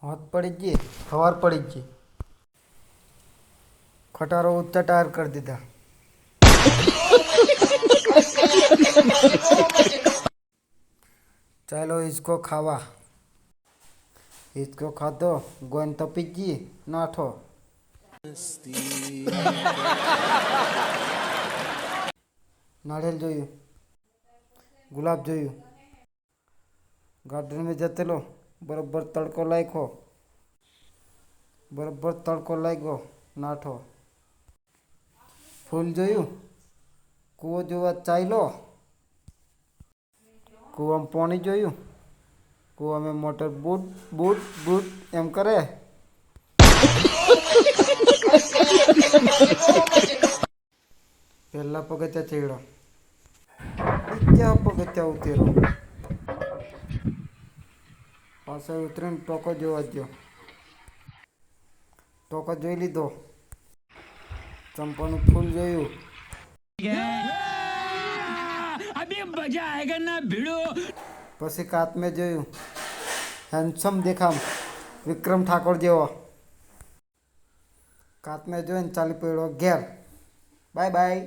हाथ पड़ी जी खबर पड़ी जी खटारो ऊंचा टायर कर दीधा। चलो इसको खावा इसको खा दो गोन तपी जी नाठो नारियल जोयू गुलाब जोयू गार्डन में जते लो बराबर तड़को लायको बराबर तड़को लाग्यो नाठो फूल जोयू कूવો જોવા ચાલ્યો કૂવામાં પાણી જોયું કૂવામાં મોટર બૂટ બૂટ બૂટ એમ કરે પહેલા પગથિયા ચડ્યો બીજા પગથિયા ઉતર્યો પાછળ ઉતરીને ટોકો જોવા ગયો ટોકો જોઈ લીધો ચંપાનું ફૂલ જોયું अभी मजा आएगा ना भिड़ो પછી કાત મેં જોયું હેન્ડસમ દેખામ વિક્રમ ઠાકોર જેવો કાત મેં જોઈને ચાલી પડ્યો ઘેર બાય બાય